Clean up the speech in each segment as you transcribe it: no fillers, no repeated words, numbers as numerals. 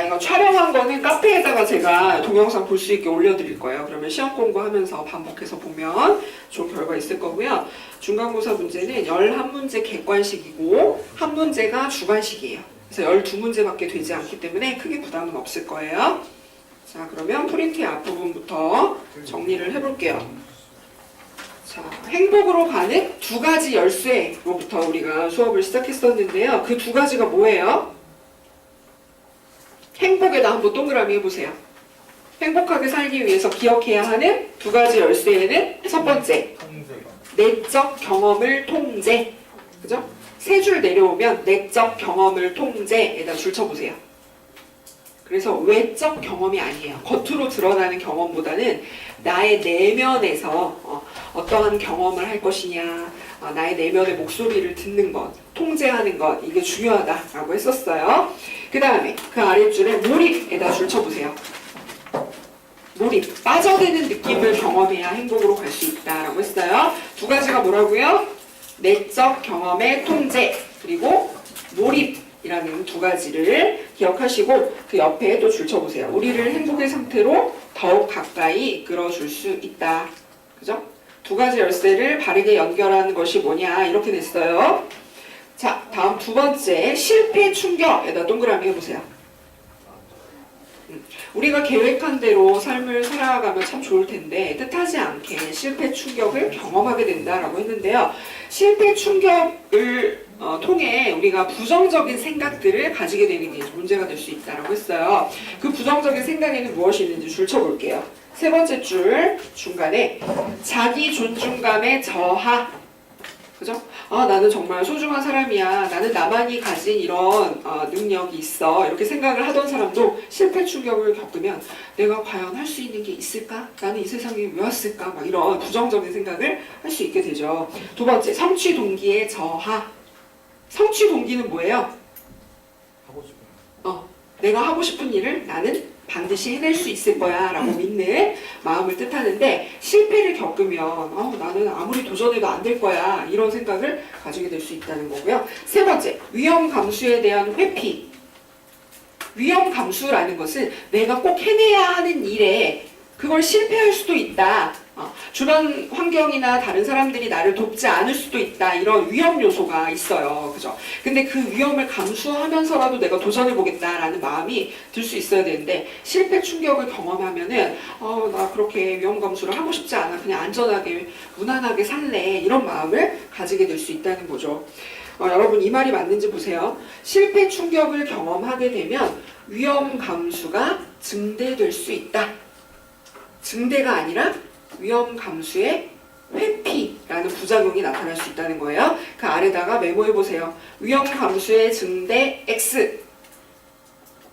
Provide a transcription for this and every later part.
이거 촬영한 거는 카페에다가 제가 동영상 볼 수 있게 올려드릴 거예요. 그러면 시험 공부하면서 반복해서 보면 좋은 결과 있을 거고요. 중간고사 문제는 11문제 객관식이고 한 문제가 주관식이에요. 그래서 12문제밖에 되지 않기 때문에 크게 부담은 없을 거예요. 자, 그러면 프린트의 앞부분부터 정리를 해볼게요. 자, 행복으로 가는 두 가지 열쇠로부터 우리가 수업을 시작했었는데요. 그 두 가지가 뭐예요? 행복에다 한번 동그라미 해보세요. 행복하게 살기 위해서 기억해야 하는 두 가지 열쇠에는 첫 번째, 내적 경험을 통제. 그죠? 세 줄 내려오면 내적 경험을 통제에다 줄 쳐보세요. 그래서 외적 경험이 아니에요. 겉으로 드러나는 경험보다는 나의 내면에서 어떠한 경험을 할 것이냐, 나의 내면의 목소리를 듣는 것, 통제하는 것, 이게 중요하다라고 했었어요. 그 다음에 그 아랫줄에 몰입에다 줄 쳐보세요. 몰입, 빠져드는 느낌을 경험해야 행복으로 갈 수 있다라고 했어요. 두 가지가 뭐라고요? 내적 경험의 통제, 그리고 몰입이라는 두 가지를 기억하시고 그 옆에 또 줄 쳐보세요. 우리를 행복의 상태로 더욱 가까이 이끌어줄 수 있다. 그죠? 두 가지 열쇠를 바르게 연결하는 것이 뭐냐, 이렇게 됐어요. 자, 다음 두 번째, 실패 충격에다 동그라미 해보세요. 우리가 계획한 대로 삶을 살아가면 참 좋을 텐데 뜻하지 않게 실패 충격을 경험하게 된다라고 했는데요. 실패 충격을 통해 우리가 부정적인 생각들을 가지게 되는 게 문제가 될 수 있다라고 했어요. 그 부정적인 생각에는 무엇이 있는지 줄 쳐볼게요. 세 번째 줄 중간에 자기 존중감의 저하. 그죠? 나는 정말 소중한 사람이야. 나는 나만이 가진 이런 능력이 있어. 이렇게 생각을 하던 사람도 실패 충격을 겪으면 내가 과연 할 수 있는 게 있을까? 나는 이 세상에 왜 왔을까? 막 이런 부정적인 생각을 할 수 있게 되죠. 두 번째, 성취 동기의 저하. 성취 동기는 뭐예요? 내가 하고 싶은 일을 나는 반드시 해낼 수 있을 거야 라고 믿는 마음을 뜻하는데, 실패를 겪으면 나는 아무리 도전해도 안 될 거야, 이런 생각을 가지게 될 수 있다는 거고요. 세 번째, 위험 감수에 대한 회피. 위험 감수라는 것은 내가 꼭 해내야 하는 일에 그걸 실패할 수도 있다. 주변 환경이나 다른 사람들이 나를 돕지 않을 수도 있다. 이런 위험 요소가 있어요. 그죠? 근데 그 위험을 감수하면서라도 내가 도전해보겠다라는 마음이 들 수 있어야 되는데, 실패 충격을 경험하면은 나 그렇게 위험 감수를 하고 싶지 않아. 그냥 안전하게 무난하게 살래. 이런 마음을 가지게 될 수 있다는 거죠. 여러분, 이 말이 맞는지 보세요. 실패 충격을 경험하게 되면 위험 감수가 증대될 수 있다. 증대가 아니라 위험 감수의 회피라는 부작용이 나타날 수 있다는 거예요. 그 아래다가 메모해 보세요. 위험 감수의 증대 X.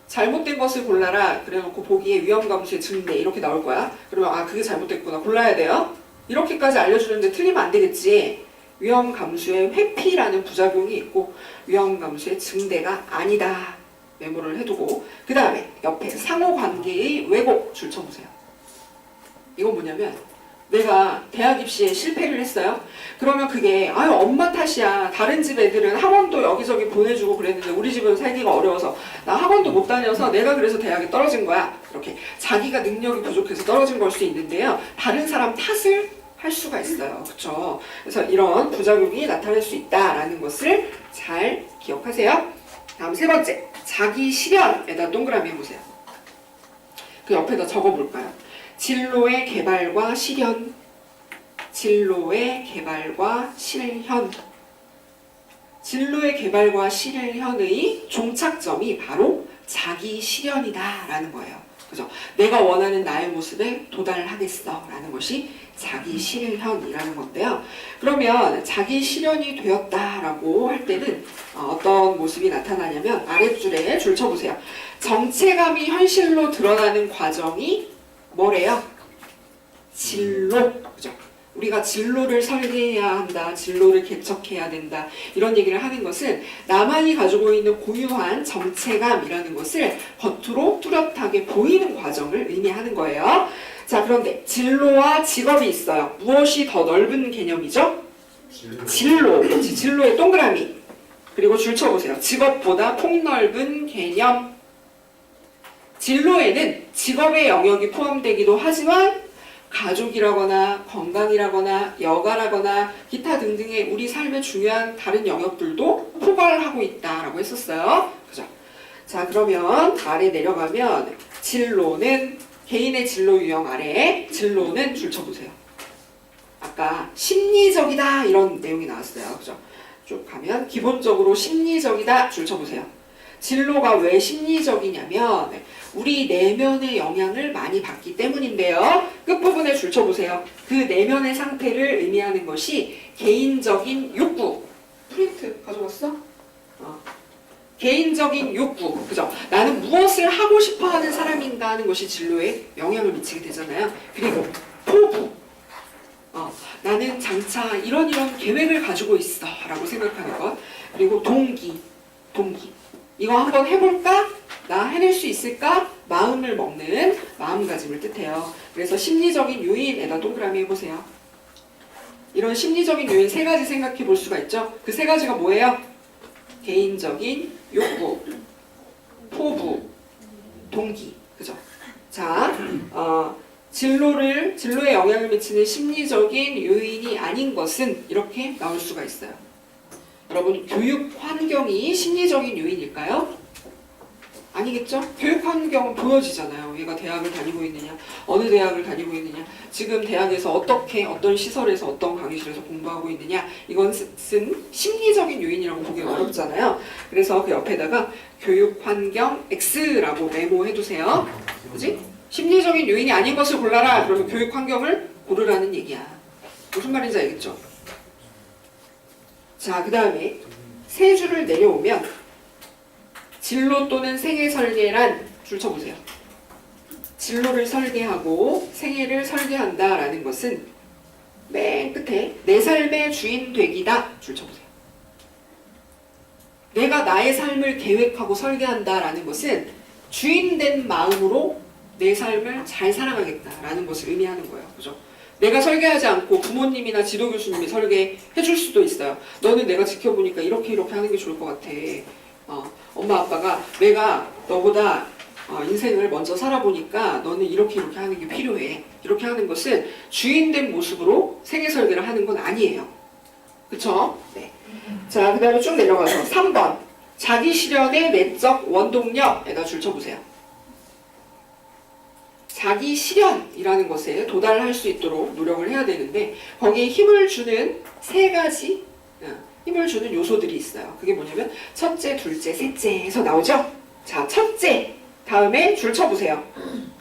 잘못된 것을 골라라. 그래놓고 보기에 위험 감수의 증대 이렇게 나올 거야. 그러면 그게 잘못됐구나. 골라야 돼요. 이렇게까지 알려주는데 틀리면 안 되겠지. 위험 감수의 회피라는 부작용이 있고 위험 감수의 증대가 아니다. 메모를 해두고, 그 다음에 옆에 상호관계의 왜곡 줄 쳐보세요. 이건 뭐냐면, 내가 대학 입시에 실패를 했어요. 그러면 그게 엄마 탓이야. 다른 집 애들은 학원도 여기저기 보내주고 그랬는데 우리 집은 살기가 어려워서 나 학원도 못 다녀서 내가 그래서 대학에 떨어진 거야. 이렇게 자기가 능력이 부족해서 떨어진 걸 수 있는데요. 다른 사람 탓을 할 수가 있어요. 그렇죠? 그래서 이런 부작용이 나타날 수 있다라는 것을 잘 기억하세요. 다음 세 번째, 자기 실현에다 동그라미 해보세요. 그 옆에다 적어볼까요? 진로의 개발과 실현. 진로의 개발과 실현. 진로의 개발과 실현의 종착점이 바로 자기 실현이다 라는 거예요. 그죠? 내가 원하는 나의 모습에 도달하겠어 라는 것이 자기 실현이라는 건데요. 그러면 자기 실현이 되었다라고 할 때는 어떤 모습이 나타나냐면, 아랫줄에 줄 쳐보세요. 정체감이 현실로 드러나는 과정이 뭐래요? 진로. 그죠? 우리가 진로를 설계해야 한다, 진로를 개척해야 된다, 이런 얘기를 하는 것은 나만이 가지고 있는 고유한 정체감이라는 것을 겉으로 뚜렷하게 보이는 과정을 의미하는 거예요. 자, 그런데 진로와 직업이 있어요. 무엇이 더 넓은 개념이죠? 진로. 그렇지. 진로의 동그라미. 그리고 줄 쳐보세요. 직업보다 폭넓은 개념. 진로에는 직업의 영역이 포함되기도 하지만 가족이라거나 건강이라거나 여가라거나 기타 등등의 우리 삶의 중요한 다른 영역들도 포괄하고 있다라고 했었어요. 그죠? 자, 그러면 아래 내려가면 진로는 개인의 진로 유형 아래에 진로는 줄 쳐보세요. 아까 심리적이다 이런 내용이 나왔어요. 그죠? 쭉 가면 기본적으로 심리적이다 줄 쳐보세요. 진로가 왜 심리적이냐면 우리 내면의 영향을 많이 받기 때문인데요. 끝부분에 줄 쳐보세요. 그 내면의 상태를 의미하는 것이 개인적인 욕구. 프린트 가져왔어? 개인적인 욕구. 그죠? 나는 무엇을 하고 싶어 하는 사람인가 하는 것이 진로에 영향을 미치게 되잖아요. 그리고 포부. 나는 장차 이런 계획을 가지고 있어 라고 생각하는 것. 그리고 동기. 이거 한번 해볼까? 나 해낼 수 있을까? 마음을 먹는 마음가짐을 뜻해요. 그래서 심리적인 요인에다 동그라미 해보세요. 이런 심리적인 요인 세 가지 생각해 볼 수가 있죠. 그 세 가지가 뭐예요? 개인적인 욕구, 포부, 동기. 그죠? 자, 진로에 영향을 미치는 심리적인 요인이 아닌 것은 이렇게 나올 수가 있어요. 여러분, 교육 환경이 심리적인 요인일까요? 아니겠죠? 교육 환경은 보여지잖아요. 얘가 대학을 다니고 있느냐, 어느 대학을 다니고 있느냐, 지금 대학에서 어떤 시설에서 어떤 강의실에서 공부하고 있느냐, 이것은 심리적인 요인이라고 보기 어렵잖아요. 그래서 그 옆에다가 교육 환경 X라고 메모해두세요. 그지? 심리적인 요인이 아닌 것을 골라라. 그러면 교육 환경을 고르라는 얘기야. 무슨 말인지 알겠죠? 자, 그 다음에 세 줄을 내려오면 진로 또는 생애 설계란 줄 쳐보세요. 진로를 설계하고 생애를 설계한다라는 것은 맨 끝에 내 삶의 주인 되기다 줄 쳐보세요. 내가 나의 삶을 계획하고 설계한다라는 것은 주인된 마음으로 내 삶을 잘 살아가겠다라는 것을 의미하는 거예요. 그죠? 내가 설계하지 않고 부모님이나 지도 교수님이 설계해 줄 수도 있어요. 너는 내가 지켜보니까 이렇게 하는 게 좋을 것 같아. 엄마 아빠가 내가 너보다 인생을 먼저 살아보니까 너는 이렇게 하는 게 필요해. 이렇게 하는 것은 주인된 모습으로 생애 설계를 하는 건 아니에요. 그쵸? 네. 자, 그 다음에 쭉 내려가서 3번. 자기 실현의 내적 원동력에다 줄 쳐보세요. 자기 실현이라는 것에 도달할 수 있도록 노력을 해야 되는데 거기에 힘을 주는 세 가지 힘을 주는 요소들이 있어요. 그게 뭐냐면 첫째, 둘째, 셋째에서 나오죠? 자, 첫째 다음에 줄 쳐보세요.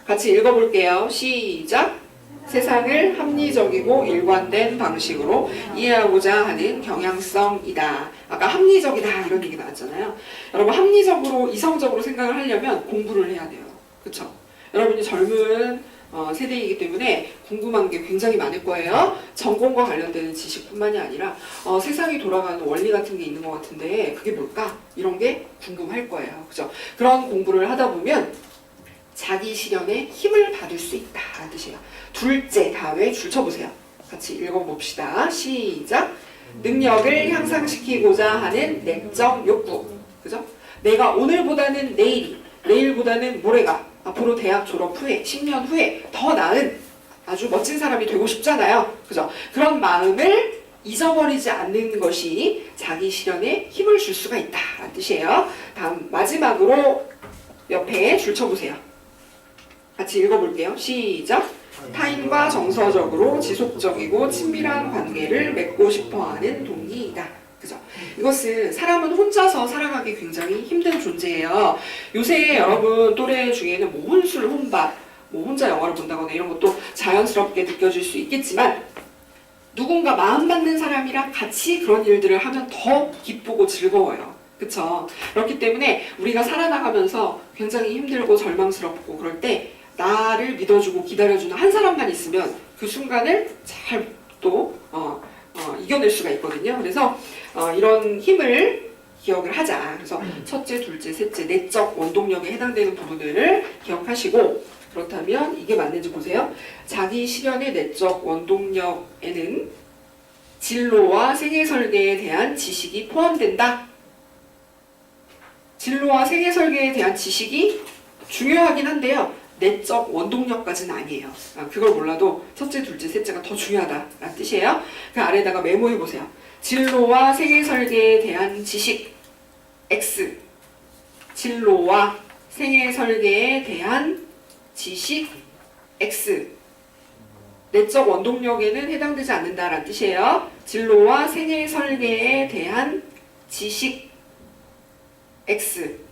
같이 읽어볼게요. 시작! 세상을 합리적이고 일관된 방식으로 이해하고자 하는 경향성이다. 아까 합리적이다 이런 얘기 나왔잖아요. 여러분, 합리적으로 이성적으로 생각을 하려면 공부를 해야 돼요. 그쵸? 여러분이 젊은 세대이기 때문에 궁금한 게 굉장히 많을 거예요. 전공과 관련되는 지식뿐만이 아니라 세상이 돌아가는 원리 같은 게 있는 것 같은데 그게 뭘까? 이런 게 궁금할 거예요. 그죠? 그런 공부를 하다 보면 자기 실현에 힘을 받을 수 있다라는 뜻이에요. 둘째 다음에 줄 쳐보세요. 같이 읽어봅시다. 시작! 능력을 향상시키고자 하는 내적 욕구. 그죠? 내가 오늘보다는 내일보다는 모레가 앞으로 대학 졸업 후에 10년 후에 더 나은 아주 멋진 사람이 되고 싶잖아요. 그죠? 그런 마음을 잊어버리지 않는 것이 자기 실현에 힘을 줄 수가 있다라는 뜻이에요. 다음 마지막으로 옆에 줄 쳐보세요. 같이 읽어볼게요. 시작! 타인과 정서적으로 지속적이고 친밀한 관계를 맺고 싶어하는 동기이다. 그죠? 이것은 사람은 혼자서 살아가기 굉장히 힘든 존재예요. 요새 여러분 또래 중에는 뭐 혼술, 혼밥, 뭐 혼자 영화를 본다거나 이런 것도 자연스럽게 느껴질 수 있겠지만 누군가 마음 맞는 사람이랑 같이 그런 일들을 하면 더 기쁘고 즐거워요. 그쵸? 그렇기 때문에 우리가 살아나가면서 굉장히 힘들고 절망스럽고 그럴 때 나를 믿어주고 기다려주는 한 사람만 있으면 그 순간을 잘 또 이겨낼 수가 있거든요. 그래서 이런 힘을 기억을 하자. 그래서 첫째, 둘째, 셋째, 내적 원동력에 해당되는 부분을 기억하시고 그렇다면 이게 맞는지 보세요. 자기 실현의 내적 원동력에는 진로와 생애 설계에 대한 지식이 포함된다. 진로와 생애 설계에 대한 지식이 중요하긴 한데요. 내적 원동력까지는 아니에요. 그걸 몰라도 첫째, 둘째, 셋째가 더 중요하다라는 뜻이에요. 그 아래다가 메모해 보세요. 진로와 생애 설계에 대한 지식 X. 진로와 생애 설계에 대한 지식 X. 내적 원동력에는 해당되지 않는다라는 뜻이에요. 진로와 생애 설계에 대한 지식 X.